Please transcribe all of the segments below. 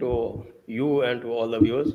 to you and to all the viewers.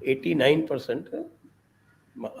89%,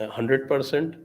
100%।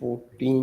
14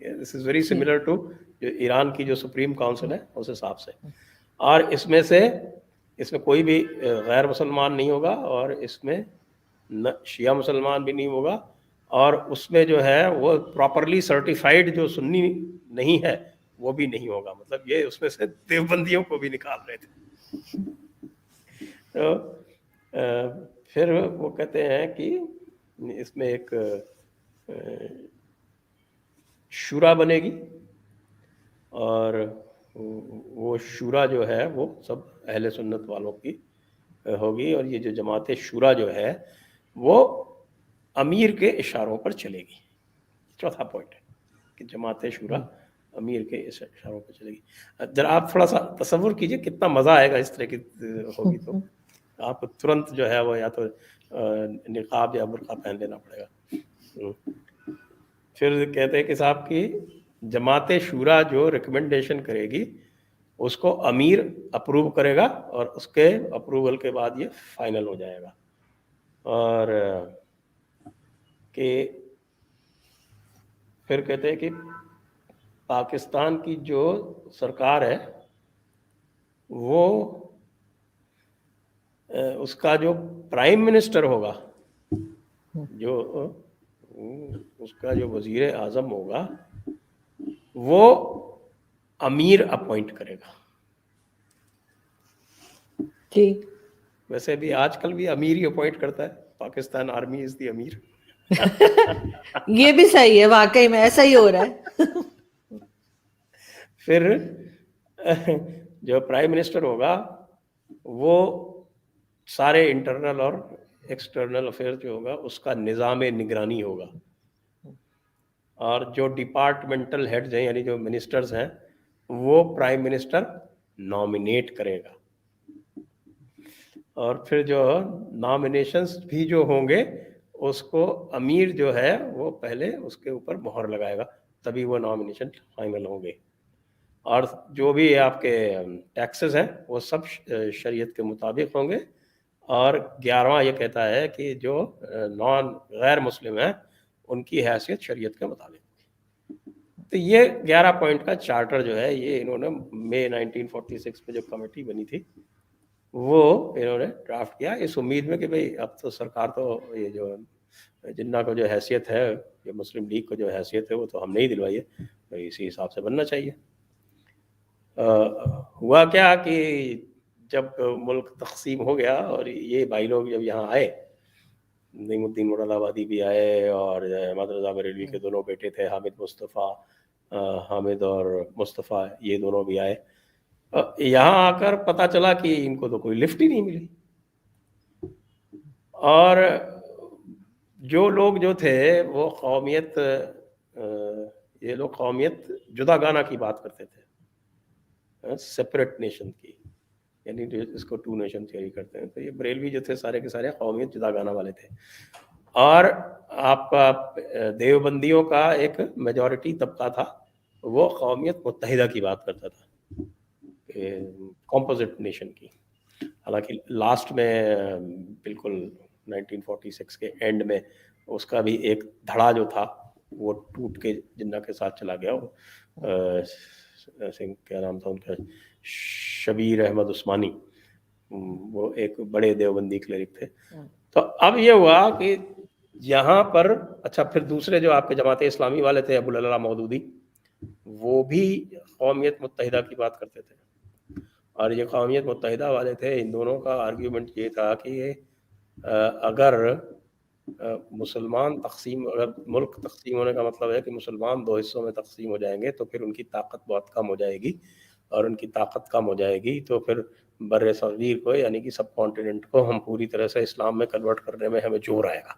this is very similar to جو Iran کی جو supreme council ہے اس حساب سے. اور اس میں کوئی بھی غیر مسلمان نہیں ہوگا, اور اس میں شیعہ مسلمان بھی نہیں ہوگا, اور اس میں جو ہے وہ پراپرلی سرٹیفائڈ جو سنی نہیں ہے وہ بھی نہیں ہوگا. مطلب یہ اس میں سے دیوبندیوں کو بھی نکال رہے تھے. تو پھر وہ کہتے ہیں کہ اس میں ایک شورا بنے گی, اور وہ شورا جو ہے وہ سب اہل سنت والوں کی ہوگی, اور یہ جو جماعت شورا جو ہے وہ امیر کے اشاروں پر چلے گی. چوتھا پوائنٹ ہے کہ جماعت شورا امیر کے اشاروں پر چلے گی. ذرا آپ تھوڑا سا تصور کیجئے کتنا مزہ آئے گا اس طرح کی ہوگی, تو آپ کو ترنت جو ہے وہ یا تو نقاب یا برقع پہن لینا پڑے گا. پھر کہتے ہیں کہ صاحب کی جماعت شورا جو ریکمنڈیشن کرے گی اس کو امیر اپروو کرے گا, اور اس کے اپروول کے بعد یہ فائنل ہو جائے گا. اور کہ پھر کہتے ہیں کہ پاکستان کی جو سرکار ہے وہ اس کا جو پرائم منسٹر ہوگا, جو اس کا جو وزیر اعظم ہوگا وہ امیر اپوائنٹ کرے گا. جی ویسے بھی آج کل بھی امیر ہی اپوائنٹ کرتا ہے, پاکستان آرمی از دی امیر. یہ بھی صحیح ہے, واقعی میں ایسا ہی ہو رہا ہے. پھر جو پرائم منسٹر ہوگا وہ سارے انٹرنل اور ایکسٹرنل افیئر جو ہوگا اس کا نظام نگرانی ہوگا, اور جو ڈپارٹمنٹل ہیڈز ہیں یعنی جو منسٹرز ہیں وہ پرائم منسٹر نامینیٹ کرے گا. اور پھر جو نامینیشنز بھی جو ہوں گے اس کو امیر جو ہے وہ پہلے اس کے اوپر مہر لگائے گا, تبھی وہ نامینیشن فائنل ہوں گے. اور جو بھی آپ کے ٹیکسز ہیں وہ سب شریعت کے مطابق ہوں گے. اور 11واں یہ کہتا ہے کہ جو غیر مسلم ہیں ان کی حیثیت شریعت کے مطابق ہوگی. تو یہ 11 پوائنٹ کا چارٹر جو ہے یہ انہوں نے مئی 1946 میں جو کمیٹی بنی تھی وہ انہوں نے ڈرافٹ کیا, اس امید میں کہ بھئی اب تو سرکار تو یہ جو جنہ کو جو حیثیت ہے, یہ مسلم لیگ کو جو حیثیت ہے وہ تو ہم نے ہی دلوائی ہے, تو اسی حساب سے بننا چاہیے. ہوا کیا کہ جب ملک تقسیم ہو گیا اور یہ بھائی لوگ جب یہاں آئے, نعیم الدین مراد آبادی بھی آئے, اور احمد رضا بریلوی کے دونوں بیٹے تھے حامد اور مصطفیٰ, یہ دونوں بھی آئے. یہاں آ کر پتہ چلا کہ ان کو تو کوئی لفٹ ہی نہیں ملی, اور جو لوگ جو تھے وہ قومیت, یہ لوگ قومیت جدا گانا کی بات کرتے تھے, سپریٹ نیشن کی, یعنی اس کو 2 نیشن تھیوری کرتے ہیں. تو یہ بریلوی جو تھے سارے کے سارے قومیت جدا گانا والے تھے. اور آپ کا دیوبندیوں کا ایک میجورٹی طبقہ تھا وہ قومیت متحدہ کی بات کرتا تھا, کمپوزٹ نیشن کی. حالانکہ لاسٹ میں بالکل 1946 کے اینڈ میں اس کا بھی ایک دھڑا جو تھا وہ ٹوٹ کے جنہ کے ساتھ چلا گیا. کیا نام تھا ان کا, شبیر احمد عثمانی, وہ ایک بڑے دیوبندی کلیرک تھے. تو اب یہ ہوا کہ یہاں پر اچھا پھر دوسرے جو آپ کے جماعت اسلامی والے تھے ابو العلا مودودی, وہ بھی قومیت متحدہ کی بات کرتے تھے. اور یہ قومیت متحدہ والے تھے, ان دونوں کا آرگیومنٹ یہ تھا کہ اگر مسلمان تقسیم, اگر ملک تقسیم ہونے کا مطلب ہے کہ مسلمان 2 حصوں میں تقسیم ہو جائیں گے تو پھر ان کی طاقت بہت کم ہو جائے گی, اور ان کی طاقت کم ہو جائے گی تو پھر بر صغیر کو یعنی کہ سب کانٹیننٹ کو ہم پوری طرح سے اسلام میں کنورٹ کرنے میں ہمیں زور آئے گا,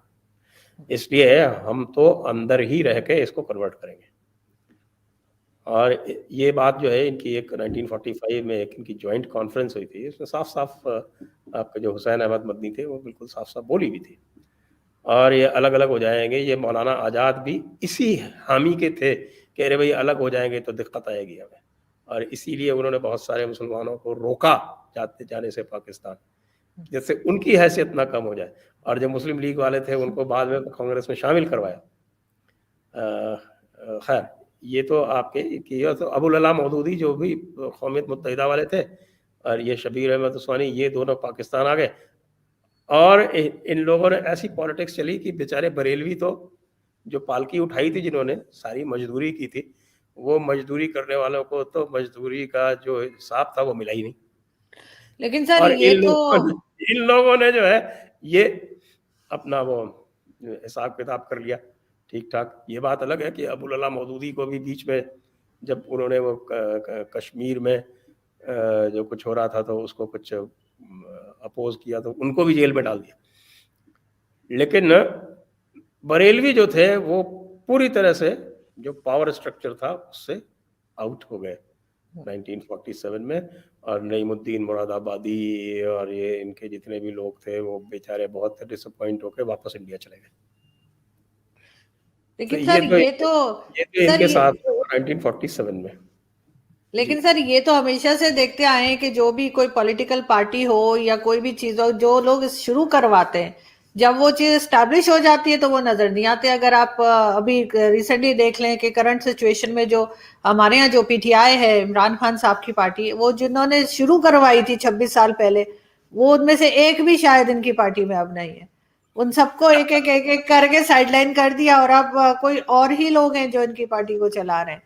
اس لیے ہم تو اندر ہی رہ کے اس کو کنورٹ کریں گے. اور یہ بات جو ہے ان کی ایک 1945 میں ایک ان کی جوائنٹ کانفرنس ہوئی تھی, اس میں صاف صاف آپ کے جو حسین احمد مدنی تھے وہ بالکل صاف صاف بولی بھی تھی. اور یہ الگ الگ ہو جائیں گے, یہ مولانا آزاد بھی اسی حامی کے تھے کہ ارے بھائی الگ ہو جائیں گے تو دقت آئے گی ہمیں, اور اسی لیے انہوں نے بہت سارے مسلمانوں کو روکا جانے سے پاکستان, جس سے ان کی حیثیت نہ کم ہو جائے. اور جو مسلم لیگ والے تھے ان کو بعد میں کانگریس میں شامل کروایا. خیر یہ تو آپ کے یہ تو ابوالعلا مودودی جو بھی قومیت متحدہ والے تھے اور یہ شبیر احمد عثمانی، یہ دونوں پاکستان آ گئے. اور ان لوگوں نے ایسی پالیٹکس چلی کہ بیچارے بریلوی تو جو پالکی اٹھائی تھی، جنہوں نے ساری مزدوری کی تھی، وہ مزدوری کرنے والوں کو تو مزدوری کا جو حساب تھا وہ ملا ہی نہیں. لیکن سر اور یہ تو ان لوگوں نے جو ہے یہ اپنا وہ حساب کتاب کر لیا ٹھیک ٹھاک. یہ بات الگ ہے کہ ابوالعلا مودودی کو بھی بیچ میں جب انہوں نے وہ کشمیر میں جو کچھ ہو رہا تھا تو اس کو کچھ اپوز کیا تو ان کو بھی جیل میں ڈال دیا. لیکن بریلوی جو تھے وہ پوری طرح سے جو پاور اسٹرکچر تھا اس سے آؤٹ ہو گئے 1947 میں. اور نعیم الدین مراد آبادی اور یہ ان کے جتنے بھی لوگ تھے وہ بیچارے بہت ڈس اپوائنٹ ہو کے واپس انڈیا چلے گئے. لیکن سر یہ تو ان کے ساتھ 1947 میں. لیکن سر یہ تو ہمیشہ سے دیکھتے آئے ہیں کہ جو بھی کوئی پولیٹیکل پارٹی ہو یا کوئی بھی چیز ہو، جو لوگ شروع کرواتے ہیں جب وہ چیز اسٹیبلش ہو جاتی ہے تو وہ نظر نہیں آتے. اگر آپ ابھی ریسنٹلی دیکھ لیں کہ کرنٹ سچویشن میں جو ہمارے ہاں جو پی ٹی آئی ہے، عمران خان صاحب کی پارٹی، وہ جنہوں نے شروع کروائی تھی 26 سال پہلے، وہ ان میں سے ایک بھی شاید ان کی پارٹی میں اب نہیں ہے. ان سب کو ایک ایک ایک ایک کر کے سائڈ لائن کر دیا اور اب کوئی اور ہی لوگ ہیں جو ان کی پارٹی کو چلا رہے ہیں.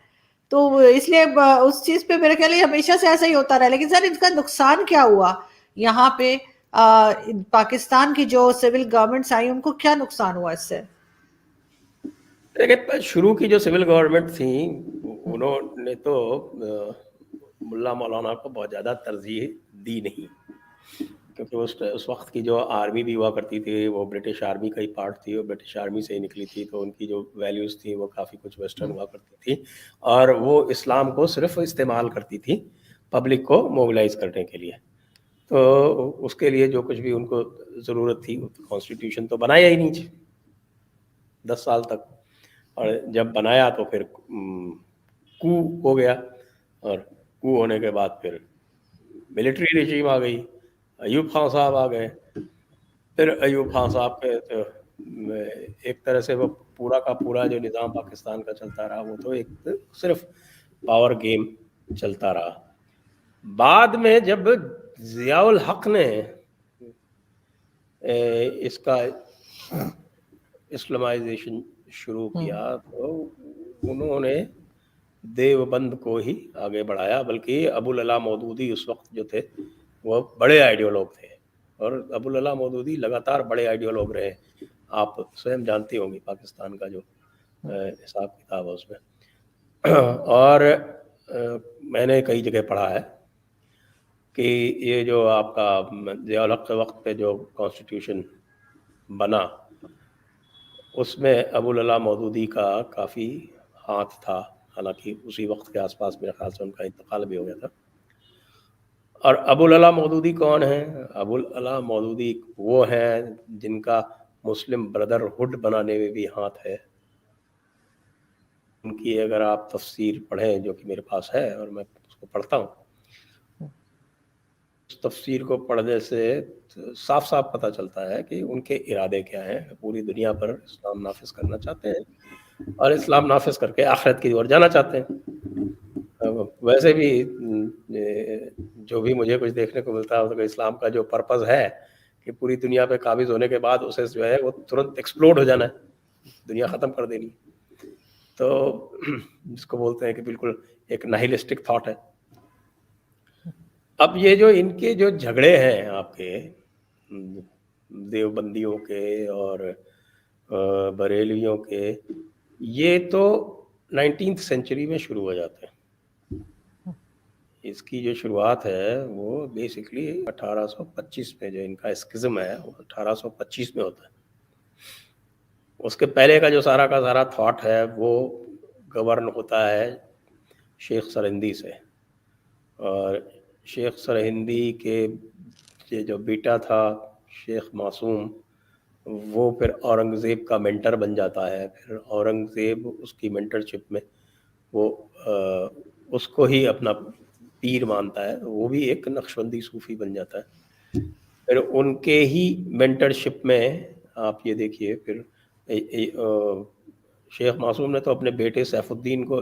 تو اس لیے اس چیز پہ میرے خیال ہمیشہ سے ایسا ہی ہوتا رہا. لیکن سر اس کا نقصان کیا ہوا یہاں پہ پاکستان کی جو سول گورنمنٹس آئی ان کو کیا نقصان ہوا اس سے؟ دیکھیں شروع کی جو سول گورنمنٹ تھیں انہوں نے تو ملا مولانا کو بہت زیادہ ترجیح دی نہیں، کیونکہ اس وقت کی جو آرمی بھی ہوا کرتی تھی وہ برٹش آرمی کا ہی پارٹ تھی، اور برٹش آرمی سے ہی نکلی تھی، تو ان کی جو ویلیوز تھیں وہ کافی کچھ ویسٹرن ہوا کرتی تھی، اور وہ اسلام کو صرف استعمال کرتی تھی پبلک کو موبلائز کرنے کے لیے. تو اس کے لیے جو کچھ بھی ان کو ضرورت تھی، کانسٹیٹیوشن تو بنایا ہی نہیں 10 سال تک. اور جب بنایا تو پھر کو ہو گیا، اور کو ہونے کے بعد پھر ملٹری رجیم آ گئی، ایوب خان صاحب آ گئے. پھر ایوب خان صاحب کے ایک طرح سے وہ پورا کا پورا جو نظام پاکستان کا چلتا رہا وہ تو ایک صرف پاور گیم چلتا رہا. بعد میں جب ضیاء الحق نے اس کا اسلامائزیشن شروع کیا تو انہوں نے دیوبند کو ہی آگے بڑھایا. بلکہ ابوالعلا مودودی اس وقت جو تھے وہ بڑے آئیڈیولوگ تھے، اور ابوالعلا مودودی لگاتار بڑے آئیڈیولوگ رہے. آپ سوئم جانتے ہوں گے پاکستان کا جو حساب کتاب ہے اس میں. اور میں نے کئی جگہ پڑھا ہے کہ یہ جو آپ کا ضیاء الحق کے وقت پہ جو کانسٹیٹیوشن بنا اس میں ابوالعلا مودودی کا کافی ہاتھ تھا، حالانکہ اسی وقت کے آس پاس میرے خیال سے ان کا انتقال بھی ہو گیا تھا. اور ابوالعلا مودودی کون ہیں؟ ابوالعلا مودودی وہ ہیں جن کا مسلم بردرہڈ بنانے میں بھی ہاتھ ہے. ان کی اگر آپ تفسیر پڑھیں جو کہ میرے پاس ہے اور میں اس کو پڑھتا ہوں، اس تفسیر کو پڑھنے سے صاف صاف پتہ چلتا ہے کہ ان کے ارادے کیا ہیں. پوری دنیا پر اسلام نافذ کرنا چاہتے ہیں اور اسلام نافذ کر کے آخرت کی اور جانا چاہتے ہیں. ویسے بھی جو بھی مجھے کچھ دیکھنے کو ملتا ہے تو اسلام کا جو پرپز ہے کہ پوری دنیا پہ قابض ہونے کے بعد اسے جو ہے وہ ترنت ایکسپلوڈ ہو جانا ہے، دنیا ختم کر دینی. تو جس کو بولتے ہیں کہ بالکل ایک نہیلسٹک تھاٹ ہے. اب یہ جو ان کے جو جھگڑے ہیں آپ کے دیوبندیوں کے اور بریلویوں کے، یہ تو 19th سینچری میں شروع ہو جاتے ہیں. اس کی جو شروعات ہے وہ بیسکلی 1825 میں جو ان کا اسکزم ہے وہ 1825 میں ہوتا ہے. اس کے پہلے کا جو سارا کا سارا تھاٹ ہے وہ گورن ہوتا ہے شیخ سرہندی سے. اور شیخ سرہندی کے جو بیٹا تھا شیخ معصوم، وہ پھر اورنگزیب کا مینٹر بن جاتا ہے. پھر اورنگزیب اس کی مینٹرشپ میں وہ اس کو ہی اپنا پیر مانتا ہے، وہ بھی ایک نقشبندی صوفی بن جاتا ہے. پھر ان کے ہی مینٹرشپ میں آپ یہ دیکھیے پھر شیخ معصوم نے تو اپنے بیٹے سیف الدین کو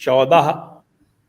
14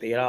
13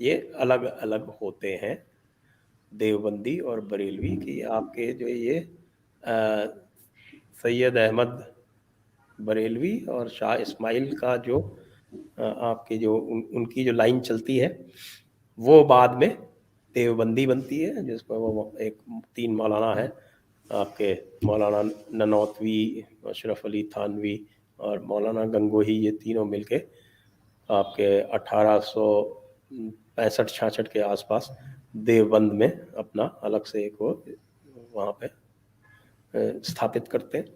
یہ الگ الگ ہوتے ہیں دیوبندی اور بریلوی کی. آپ کے جو یہ سید احمد بریلوی اور شاہ اسماعیل کا جو آپ کے جو ان کی جو لائن چلتی ہے وہ بعد میں دیوبندی بنتی ہے, جس میں وہ ایک 3 مولانا ہے آپ کے, مولانا ننوتوی, اشرف علی تھانوی اور مولانا گنگوہی, یہ تینوں مل کے آپ کے 1865-66 کے آس پاس دیوبند میں اپنا الگ سے ایک وہ وہاں پہ استھاپت کرتے ہیں.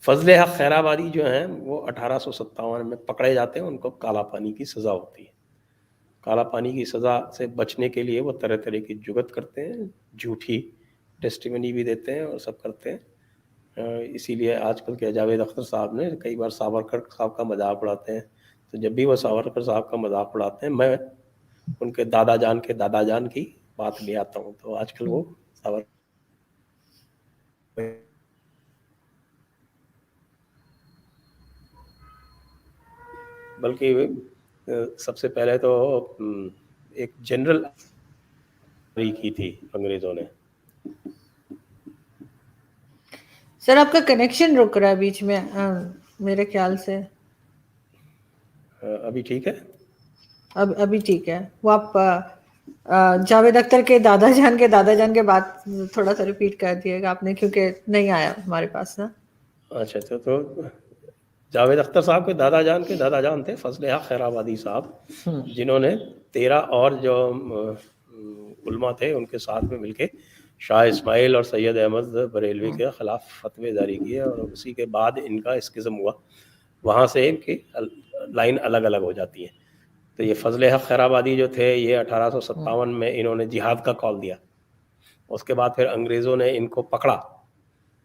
فضل حق خیرآبادی جو ہیں وہ 1857 میں پکڑے جاتے ہیں, ان کو کالا پانی کی سزا ہوتی ہے. کالا پانی کی سزا سے بچنے کے لیے وہ طرح طرح کی جگت کرتے ہیں, جھوٹی ٹیسٹیمنی بھی دیتے ہیں اور سب کرتے ہیں. اسی لیے آج کل کے جاوید اختر صاحب نے کئی بار ساورکر صاحب کا مذاق اڑاتے ہیں, تو جب بھی وہ ساورکر صاحب کا مذاق اڑاتے ہیں میں ان کے دادا جان کے دادا جان کی بات لے آتا ہوں. تو آج کل وہ ساورکر بلکہ سب سے پہلے تو ایک جنرل کی تھی انگریزوں نے. سر آپ کا کنیکشن رک رہا ہے بیچ میں میرے خیال سے. ابھی ٹھیک ہے؟ ابھی ٹھیک ہے. وہ آپ جاوید اختر کے دادا جان کے بات تھوڑا سا ریپیٹ کر دیے گا آپ نے, کیونکہ نہیں آیا ہمارے پاس نا. اچھا تو جاوید اختر صاحب کے دادا جان تھے فضل حق خیرآبادی صاحب, جنہوں نے 13 اور جو علماء تھے ان کے ساتھ میں مل کے شاہ اسماعیل اور سید احمد بریلوی کے خلاف فتوے جاری کیے, اور اسی کے بعد ان کا اسکزم ہوا. وہاں سے ان کی لائن الگ الگ ہو جاتی ہے. تو یہ فضل حق خیرآبادی جو تھے یہ 1857 میں انہوں نے جہاد کا کال دیا. اس کے بعد پھر انگریزوں نے ان کو پکڑا,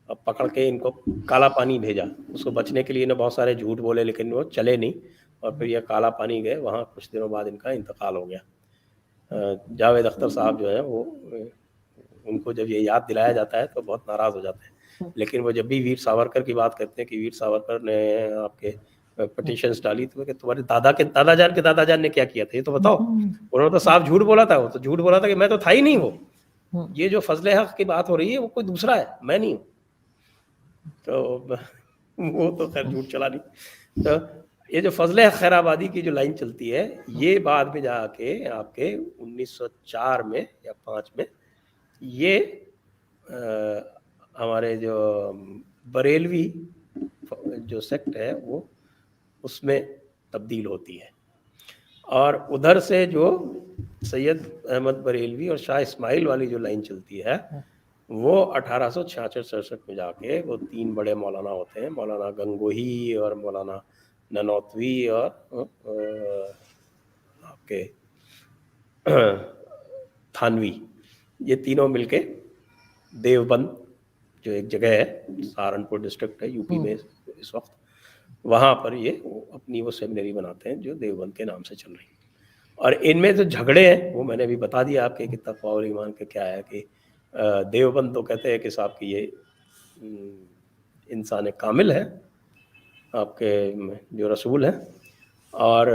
اب پکڑ کے ان کو کالا پانی بھیجا. اس کو بچنے کے لیے انہیں بہت سارے جھوٹ بولے لیکن وہ چلے نہیں, اور پھر یہ کالا پانی گئے. وہاں کچھ دنوں بعد ان کا انتقال ہو گیا. جاوید اختر صاحب جو ہیں وہ ان کو جب یہ یاد دلایا جاتا ہے تو بہت ناراض ہو جاتے ہیں, لیکن وہ جب بھی ویر ساورکر کی بات کرتے ہیں کہ ویر ساورکر نے آپ کے پٹیشنز ڈالی تو کہ تمہارے دادا جان نے کیا کیا تھا یہ تو بتاؤ. انہوں نے تو صاف جھوٹ بولا تھا, وہ تو جھوٹ بولا تھا کہ میں تو تھا ہی نہیں. یہ جو فضل حق کی بات ہو رہی ہے وہ کوئی دوسرا ہے, میں نہیں ہوں. تو وہ تو خیر جھوٹ چلا نہیں. تو یہ جو فضل حق خیرآبادی کی جو لائن چلتی ہے یہ بعد میں جا کے آپ کے 1904 میں یا 5 میں یہ ہمارے جو بریلوی جو سیکٹ ہے وہ اس میں تبدیل ہوتی ہے. اور ادھر سے جو سید احمد بریلوی اور شاہ اسماعیل والی جو لائن چلتی ہے وہ 1866-67 میں جا کے وہ 3 بڑے مولانا ہوتے ہیں, مولانا گنگوہی اور مولانا ننوتوی اور آپ کے تھانوی, یہ تینوں مل کے دیوبند جو ایک جگہ ہے سہارنپور ڈسٹرکٹ ہے یو پی میں اس وقت, وہاں پر یہ اپنی وہ سیمنری بناتے ہیں جو دیوبند کے نام سے چل رہی ہے. اور ان میں جو جھگڑے ہیں وہ میں نے بھی بتا دیا آپ کے کہ تقویٰ اور ایمان کا کیا ہے. کہ دیوبند تو کہتے ہیں کہ صاحب کی یہ انسان کامل ہے آپ کے جو رسول ہیں, اور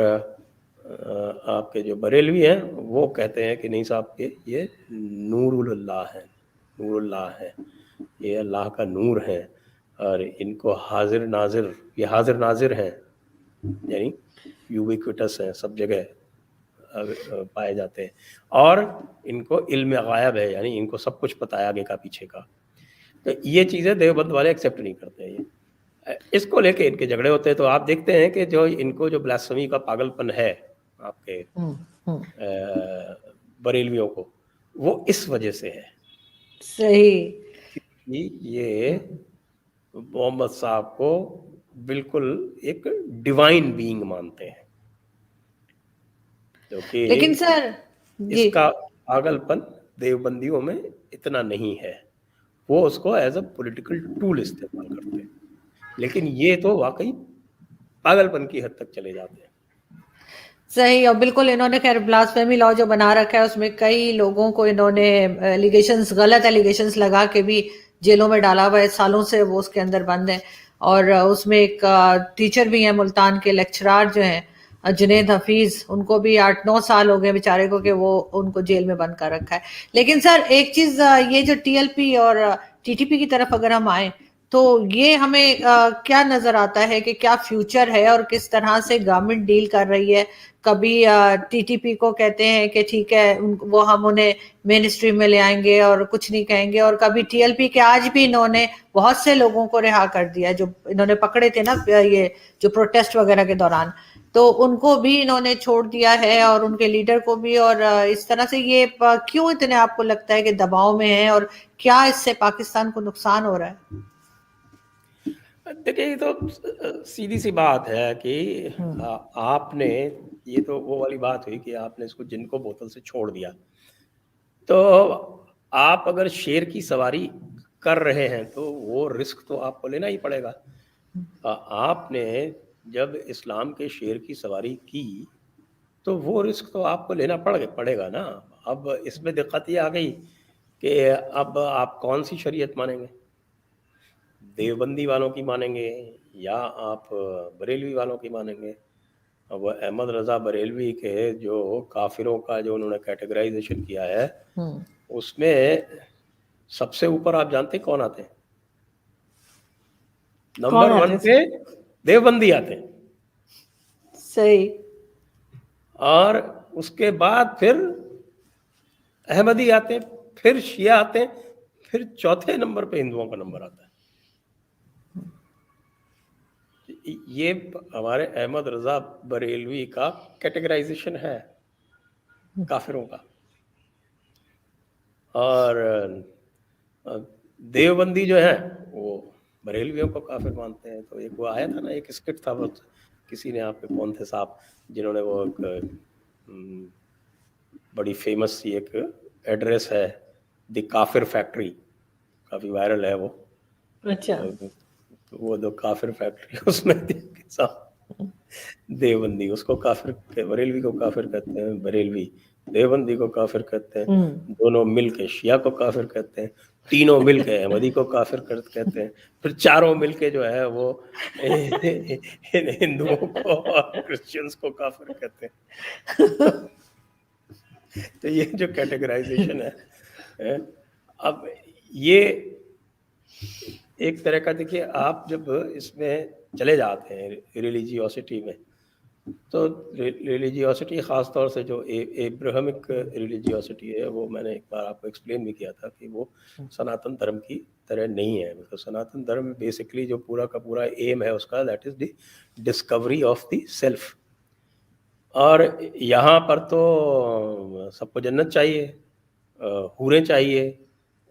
آپ کے جو بریلوی ہیں وہ کہتے ہیں کہ نہیں صاحب کہ یہ نور اللہ ہے, یہ اللہ کا نور ہے, اور ان کو حاضر ناظر ہیں, یعنی یوبیکوٹس ہیں, سب جگہ پائے جاتے ہیں, اور ان کو علم غائب ہے, یعنی ان کو سب کچھ پتہ ہے آگے کا پیچھے کا. تو یہ چیزیں دیوبند والے ایکسیپٹ نہیں کرتے ہیں. اس کو لے کے ان کے جھگڑے ہوتے ہیں. تو آپ دیکھتے ہیں کہ جو ان کو جو بلاسفمی کا پاگل پن ہے آپ کے بریلویوں کو, وہ اس وجہ سے ہے. صحیح. یہ محمد صاحب کو بالکل ایک ڈیوائن بینگ مانتے ہیں, لیکن سر اس کا پاگل پن دیوبندیوں میں اتنا نہیں ہے, وہ اس کو ایز اے پولیٹیکل ٹول استعمال کرتے ہیں, لیکن یہ تو واقعی پاگل پن کی حد تک چلے جاتے ہیں. صحیح. اور بالکل انہوں نے خیر بلاسفیمی لا جو بنا رکھا ہے اس میں کئی لوگوں کو انہوں نے غلط ایلیگیشنز لگا کے بھی جیلوں میں ڈالا ہوا ہے, سالوں سے وہ اس کے اندر بند ہیں. اور اس میں ایک ٹیچر بھی ہیں ملتان کے لیکچرار جو ہیں جنید حفیظ، ان کو بھی 8-9 سال ہو گئے بیچارے کو کہ وہ ان کو جیل میں بند کر رکھا ہے. لیکن سر ایک چیز، یہ جو ٹی ایل پی اور ٹی ٹی پی کی طرف اگر ہم آئیں تو یہ ہمیں کیا نظر آتا ہے کہ کیا فیوچر ہے اور کس طرح سے گورنمنٹ ڈیل کر رہی ہے؟ کبھی ٹی ٹی پی کو کہتے ہیں کہ ٹھیک ہے وہ ہم انہیں مین اسٹریم میں لے آئیں گے اور کچھ نہیں کہیں گے، اور کبھی ٹی ایل پی کے آج بھی انہوں نے بہت سے لوگوں کو رہا کر دیا جو انہوں نے پکڑے تھے نا یہ جو پروٹیسٹ وغیرہ کے دوران، تو ان کو بھی انہوں نے چھوڑ دیا ہے اور ان کے لیڈر کو بھی. اور اس طرح سے یہ کیوں اتنے آپ کو لگتا ہے کہ دباؤ میں ہیں، اور کیا اس سے پاکستان کو نقصان ہو رہا ہے؟ دیکھیے یہ تو سیدھی سی بات ہے کہ آپ نے، یہ تو وہ والی بات ہوئی کہ آپ نے اس کو جن کو بوتل سے چھوڑ دیا. تو آپ اگر شیر کی سواری کر رہے ہیں تو وہ رسک تو آپ کو لینا ہی پڑے گا. آپ نے جب اسلام کے شیر کی سواری کی تو وہ رسک تو آپ کو لینا پڑے گا نا. اب اس میں دقت یہ آ گئی کہ اب آپ کون سی شریعت مانیں گے؟ دیوبندی والوں کی مانیں گے یا آپ بریلوی والوں کی مانیں گے؟ اب احمد رضا بریلوی کے جو کافروں کا جو انہوں نے کیٹیگرائزیشن کیا ہے اس میں سب سے اوپر آپ جانتے کون آتے ہیں؟ نمبر 1 پہ دیوبندی آتے ہیں. صحیح. اور اس کے بعد پھر احمدی آتے ہیں، پھر شیعہ آتے ہیں، پھر چوتھے نمبر پہ ہندوؤں کا نمبر آتا ہے. یہ ہمارے احمد رضا بریلوی کا کیٹیگرائزیشن ہے کافروں کا. اور دیوبندی جو ہے وہ بریلویوں کو کافر مانتے ہیں. تو ایک وہ آیا تھا نا، ایک اسکٹ تھا، وہ کسی نے، آپ کے کون تھے صاحب جنہوں نے وہ بڑی فیمس سی ایک ایڈریس ہے دی کافر فیکٹری، کافی وائرل ہے وہ. اچھا. وہ دو کافر فیکٹری، اس میں دیوبندی اس کو کافر، بریلوی کو کافر کہتے ہیں، بریلوی دیوبندی کو کافر کہتے ہیں، دونوں مل کے شیعہ کو کافر کہتے ہیں، تینوں مل کے احمدی کو کافر کہتے ہیں، پھر چاروں مل کے جو ہے وہ ہندوؤں کو اور کرسچنس کو کافر کہتے ہیں. تو یہ جو کیٹیگرائزیشن ہے، اب یہ ایک طرح کا، دیکھیے آپ جب اس میں چلے جاتے ہیں ریلیجیوسٹی میں، تو ریلیجیوسٹی خاص طور سے جو ایبراہمک ریلیجیوسٹی ہے، وہ میں نے ایک بار آپ کو ایکسپلین بھی کیا تھا کہ وہ سناتن دھرم کی طرح نہیں ہے. مطلب سناتن دھرم بیسکلی جو پورا کا پورا ایم ہے اس کا، that is the discovery of the self. اور یہاں پر تو سب کو جنت چاہیے، حوریں چاہیے،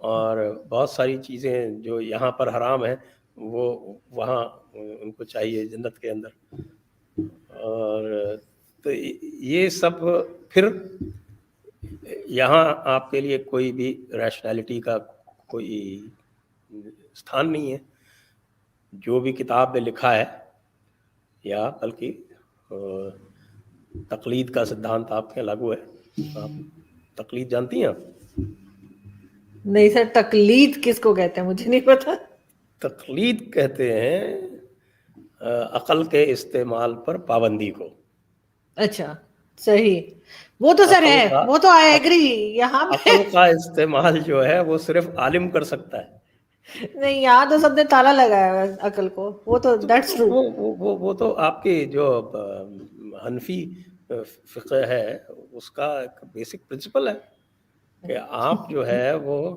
اور بہت ساری چیزیں جو یہاں پر حرام ہیں وہ وہاں ان کو چاہیے جنت کے اندر. اور تو یہ سب پھر یہاں آپ کے لیے کوئی بھی ریشنلٹی کا کوئی استھان نہیں ہے. جو بھی کتاب میں لکھا ہے، یا بلکہ تقلید کا سدھانت آپ کے لاگو ہے. آپ تقلید جانتی ہیں؟ آپ نہیں سر، تقلید کس کو کہتے ہیں مجھے نہیں پتا. تقلید کہتے ہیں عقل کے استعمال پر پابندی کو. اچھا صحیح، وہ تو سر ہے، وہ تو آئی ایگری. یہاں پہ عقل کا استعمال جو ہے وہ صرف عالم کر سکتا ہے. نہیں، یہاں تو سب نے تالا لگایا ہوا ہے عقل کو، وہ تو دیٹس ٹرو. وہ تو آپ کی جو حنفی فقہ ہے اس کا ایک بیسک پرنسپل ہے کہ آپ جو ہے وہ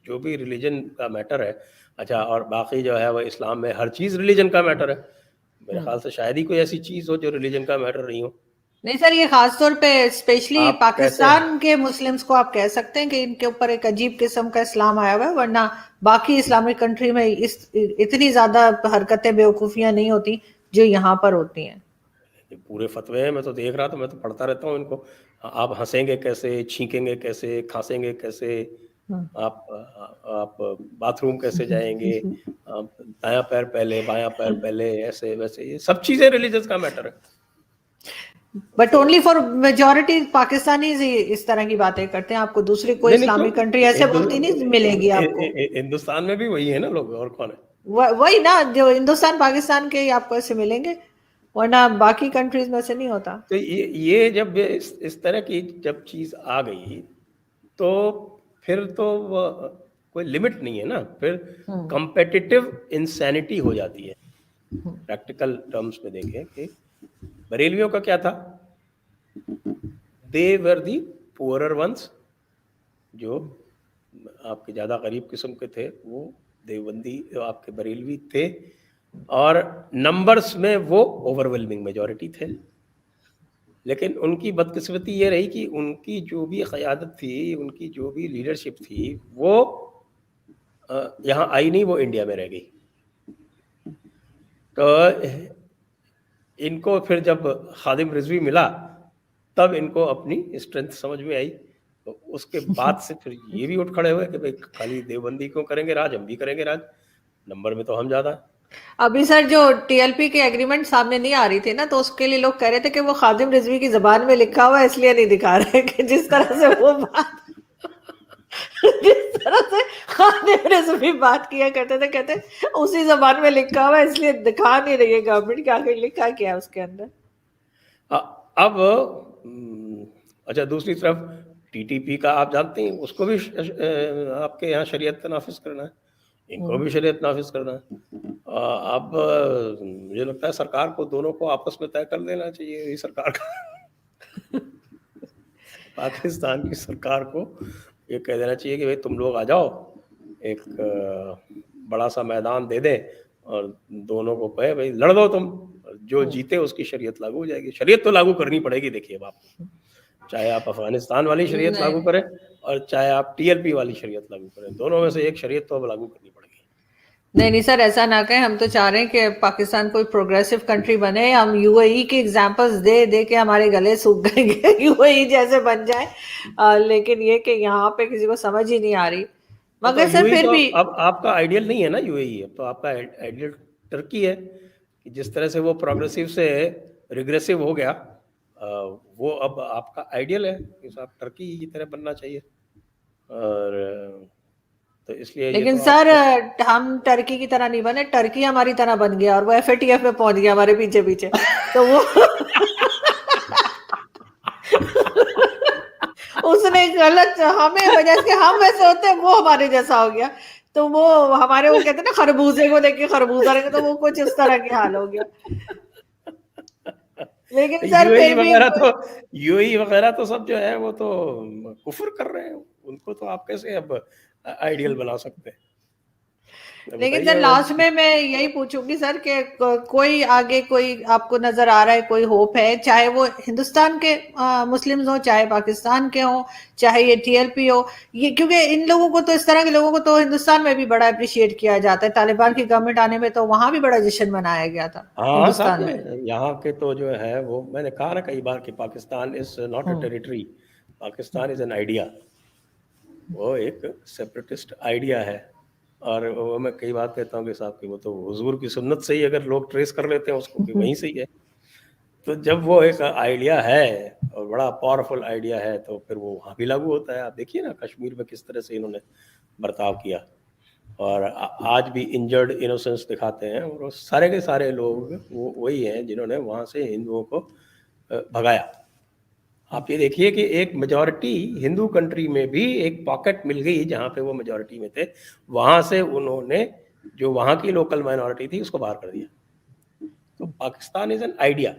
جو بھی ریلیجن کا میٹر ہے. اچھا، اور باقی جو ہے وہ اسلام میں ہر چیز ریلیجن کا میٹر ہے. میرے خیال سے شاید ہی کوئی ایسی چیز ہو جو ریلیجن کا میٹر نہیں ہو. نہیں سر، یہ خاص طور پہ اسپیشلی آپ پاکستان کے مسلمس کو آپ کہہ سکتے ہیں کہ ان کے اوپر ایک عجیب قسم کا اسلام آیا ہوا ہے، ورنہ باقی اسلامک کنٹری میں اتنی زیادہ حرکتیں بیوقوفیاں نہیں ہوتی جو یہاں پر ہوتی ہیں. پورے فتوے ہیں، میں تو دیکھ رہا تھا، میں تو پڑھتا رہتا ہوں ان کو. آپ ہنسیں گے کیسے، چھینکیں گے کیسے، کھانسیں گے کیسے، آپ باتھ روم کیسے جائیں گے، دایاں پیر پہلے بایاں پیر پہلے، ایسے ویسے، یہ سب چیزیں ریلیجن کا میٹر ہے. But only for majority Pakistanis اس طرح کی باتیں کرتے ہیں. آپ کو دوسری کوئی اسلامک کنٹری ایسے بولتی نہیں ملے گی آپ کو. ہندوستان میں بھی وہی ہے نا لوگ، اور کون ہے؟ وہی نا، جو ہندوستان پاکستان کے ہی آپ کو ایسے ملیں گے. ورنہ باقی کنٹریز میں سے نہیں ہوتا. تو یہ جب اس طرح کی جب چیز آ گئی تو پھر تو کوئی لمٹ نہیں ہے نا, پھر کمپیٹیٹو انسینٹی ہو جاتی ہے. پریکٹیکل ٹرمز میں دیکھیں کہ بریلویوں کا کیا تھا, دے ور دی پورر ونس, جو آپ کے زیادہ غریب قسم کے تھے وہ دیوبندی آپ کے بریلوی تھے, اور نمبرز میں وہ اوور ویلمنگ میجورٹی تھے. لیکن ان کی بدقسمتی یہ رہی کہ ان کی جو بھی قیادت تھی, ان کی جو بھی لیڈرشپ تھی, وہ یہاں آئی نہیں, وہ انڈیا میں رہ گئی. تو ان کو پھر جب خادم رضوی ملا تب ان کو اپنی اسٹرینتھ سمجھ میں آئی. تو اس کے بعد سے پھر یہ بھی اٹھ کھڑے ہوئے کہ بھائی خالی دیوبندی کیوں کریں گے راج, ہم بھی کریں گے راج, نمبر میں تو ہم زیادہ ہیں. ابھی سر جو ٹی ایل پی کے ایگریمنٹ سامنے نہیں آ رہی تھی نا, تو اس کے لیے لوگ کہہ رہے تھے کہ وہ خادم رضوی کی زبان میں لکھا ہوا ہے اس لیے نہیں دکھا رہے, کہ جس طرح سے وہ بات جس طرح سے خادم رضوی بات کیا کرتے تھے, کہتے اسی زبان میں لکھا ہوا ہے اس لیے دکھا نہیں رہی ہے گورنمنٹ کہ آخر لکھا کیا اس کے اندر. اب اچھا, دوسری طرف ٹی ٹی پی کا آپ جانتے ہیں, اس کو بھی آپ کے یہاں شریعت نافذ کرنا ہے, ان کو بھی شریعت نافذ کرنا ہے. اب مجھے لگتا ہے سرکار کو دونوں کو آپس میں طے کر لینا چاہیے. یہ سرکار کا پاکستان کی سرکار کو یہ کہہ دینا چاہیے کہ بھائی تم لوگ آ جاؤ, ایک بڑا سا میدان دے دیں اور دونوں کو کہے بھائی لڑ دو تم, جو جیتے اس کی شریعت لاگو ہو جائے گی. شریعت تو لاگو کرنی پڑے گی. دیکھیے اب آپ کو, چاہے آپ افغانستان والی شریعت لاگو کریں اور چاہے آپ ٹی ایل پی والی شریعت لاگو کریں, دونوں میں سے ایک شریعت تو اب لاگو کرنی پڑے گی. نہیں سر, ایسا نہ کہیں. ہم تو چاہ رہے ہیں کہ پاکستان کوئی پروگریسو کنٹری بنے. ہم یو اے ای کے ایگزامپلز دے کے ہمارے گلے سوکھ گئے کہ یو اے ای جیسے بن جائے, لیکن یہ کہ یہاں پہ کسی کو سمجھ ہی نہیں آ رہی. مگر سر پھر بھی اب آپ کا آئیڈیل نہیں ہے نا یو اے ای, اب تو آپ کا آئیڈیل ٹرکی ہے. کہ جس طرح سے وہ پروگریسو سے ریگریسو ہو گیا, وہ اب آپ کا آئیڈیل ہے کہ صاحب ٹرکی کی طرح بننا چاہیے. اور تو اس لیے لیکن سر ہم ٹرکی کی طرح نہیں بنے, ٹرکی ہماری طرح بن گیا اور وہ ایف اے ٹی ایف میں پہنچ گیا ہمارے پیچھے پیچھے. تو وہ اس نے غلط ہمیں وجہ سے ہم ویسے ہوتے ہیں, وہ ہمارے جیسا ہو گیا. تو وہ ہمارے وہ کہتے ہیں نا خربوزے کو دیکھ کے خربوزہ رکھے, تو وہ کچھ اس طرح کے حال ہو گیا. لیکن سر پھر بھی یو اے ای وغیرہ تو سب جو ہے وہ تو کفر کر رہے ہیں, ان کو تو آپ کیسے اب آئیڈیل بنا سکتے ہیں. لیکن سر لاسٹ میں یہی پوچھوں گی سر کہ کوئی آگے کوئی آپ کو نظر آ رہا ہے, کوئی ہوپ ہے, چاہے وہ ہندوستان کے مسلمز ہوں, چاہے پاکستان کے ہوں, چاہے یہ ٹی ایل پی ہو, یہ کیونکہ ان لوگوں کو تو اس طرح کے لوگوں کو تو ہندوستان میں بھی بڑا اپریشیٹ کیا جاتا ہے. طالبان کی گورنمنٹ آنے میں تو وہاں بھی بڑا جشن منایا گیا تھا ہندوستان میں. یہاں کے تو جو ہے وہ میں نے کہا نا کئی بار کہ Pakistan is not a territory, Pakistan is an idea. وہ ایک سیپریٹسٹ آئیڈیا ہے. اور وہ میں کئی بار کہتا ہوں کہ صاحب کہ وہ تو حضور کی سنت سے ہی اگر لوگ ٹریس کر لیتے ہیں اس کو کہ وہیں سے ہی ہے. تو جب وہ ایک آئیڈیا ہے اور بڑا پاورفل آئیڈیا ہے تو پھر وہ وہاں بھی لاگو ہوتا ہے. آپ دیکھیے نا کشمیر میں کس طرح سے انہوں نے برتاؤ کیا, اور آج بھی انجرڈ انوسنس دکھاتے ہیں, اور سارے کے سارے لوگ وہ وہی ہیں جنہوں نے وہاں سے ہندوؤں کو بھگایا. آپ یہ دیکھیے کہ ایک میجورٹی ہندو کنٹری میں بھی ایک پاکٹ مل گئی جہاں پہ وہ میجورٹی میں تھے, وہاں سے انہوں نے جو وہاں کی لوکل مائنورٹی تھی اس کو باہر کر دیا. تو Pakistan is an idea,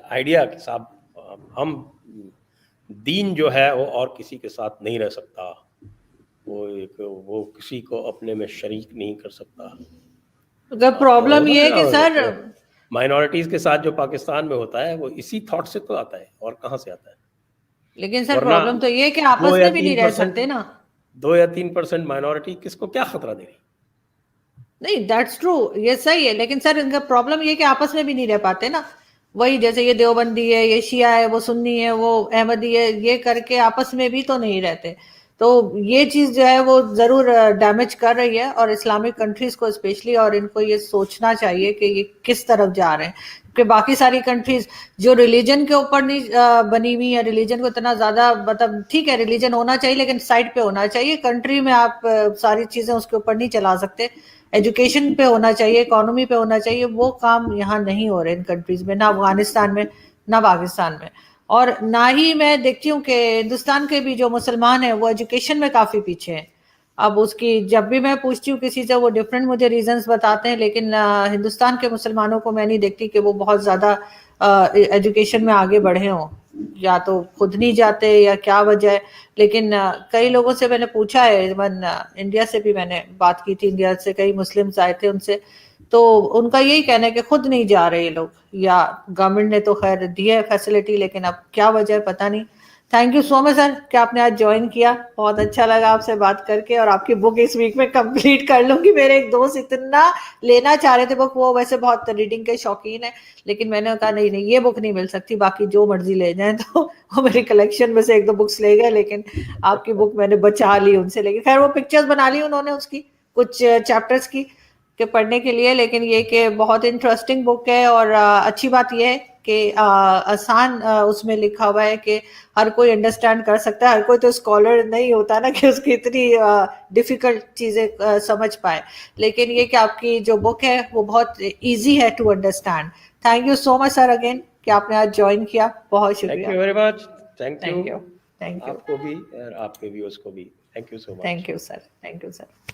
idea کہ صاحب ہم دین جو ہے وہ اور کسی کے ساتھ نہیں رہ سکتا, وہ کسی کو اپنے میں شریک نہیں کر سکتا. پرابلم یہ ہے کہ سر مائنورٹیز کے ساتھ جو پاکستان میں ہوتا ہے وہ اسی تھاٹ سے تو آتا ہے, اور کہاں سے آتا ہے. لیکن سر پرابلم تو یہ ہے کہ آپس میں بھی نہیں رہ سکتے نا. 2 یا 3% مائنورٹی کس کو کیا خطرہ دے رہی؟ نہیں دیٹس ٹرو, یہ صحیح ہے, لیکن سر ان کا پرابلم یہ کہ آپس میں بھی نہیں رہ پاتے نا. وہی جیسے یہ دیوبندی ہے, یہ شیعہ ہے, وہ سنی ہے, وہ احمدی ہے, یہ کر کے آپس میں بھی تو نہیں رہتے. تو یہ چیز جو ہے وہ ضرور ڈیمیج کر رہی ہے، اور اسلامک کنٹریز کو اسپیشلی، اور ان کو یہ سوچنا چاہیے کہ یہ کس طرف جا رہے ہیں، کہ باقی ساری کنٹریز جو ریلیجن کے اوپر نہیں بنی ہوئی ہے، ریلیجن کو اتنا زیادہ، مطلب ٹھیک ہے ریلیجن ہونا چاہیے لیکن سائڈ پہ ہونا چاہیے، کنٹری میں آپ ساری چیزیں اس کے اوپر نہیں چلا سکتے، ایجوکیشن پہ ہونا چاہیے، اکانومی پہ ہونا چاہیے، وہ کام یہاں نہیں ہو رہے ان کنٹریز میں، نہ افغانستان میں نہ پاکستان میں۔ اور نہ ہی میں دیکھتی ہوں کہ ہندوستان کے بھی جو مسلمان ہیں وہ ایجوکیشن میں کافی پیچھے ہیں۔ اب اس کی جب بھی میں پوچھتی ہوں کسی سے، وہ ڈفرینٹ مجھے ریزنز بتاتے ہیں، لیکن ہندوستان کے مسلمانوں کو میں نہیں دیکھتی کہ وہ بہت زیادہ ایجوکیشن میں آگے بڑھے ہوں، یا تو خود نہیں جاتے یا کیا وجہ ہے، لیکن کئی لوگوں سے میں نے پوچھا ہے، ایون انڈیا سے بھی میں نے بات کی تھی، انڈیا سے کئی مسلمز آئے تھے، ان سے تو ان کا یہی کہنا ہے کہ خود نہیں جا رہے یہ لوگ، یا گورنمنٹ نے تو خیر دی ہے فیسلٹی لیکن اب کیا وجہ ہے پتہ نہیں۔ تھینک یو سو مچ سر کہ آپ نے آج جوائن کیا، بہت اچھا لگا آپ سے بات کر کے، اور آپ کی بک اس ویک میں کمپلیٹ کر لوں گی۔ میرے ایک دوست اتنا لینا چاہ رہے تھے بک، وہ ویسے بہت ریڈنگ کے شوقین ہے، لیکن میں نے کہا نہیں نہیں یہ بک نہیں مل سکتی، باقی جو مرضی لے جائیں، تو وہ میری کلیکشن میں سے ایک دو بکس لے گئے، لیکن آپ کی بک میں نے بچا لی ان سے، لیکن خیر وہ پکچرز بنا لی انہوں نے اس کی کچھ چیپٹرز کی کہ پڑھنے کے لیے، لیکن یہ کہ بہت انٹرسٹنگ بک ہے، اور اچھی بات یہ ہے کہ آسان اس میں لکھا ہوا ہے کہ ہر کوئی انڈرسٹینڈ کر سکتا ہے، ہر کوئی تو اسکالر نہیں ہوتا نا کہ اس کی اتنی ڈیفیکلٹ چیزیں سمجھ پائے، لیکن یہ کہ آپ کی جو بک ہے وہ بہت ایزی ہے to understand. Thank you so much sir again کہ آپ نے آج جوائن کیا، بہت تھینک شکریہ۔ You very much, thank you thank you, thank you, آپ کو بھی اور آپ کے ویورز کو بھی، thank you so much. Thank you sir, thank you sir.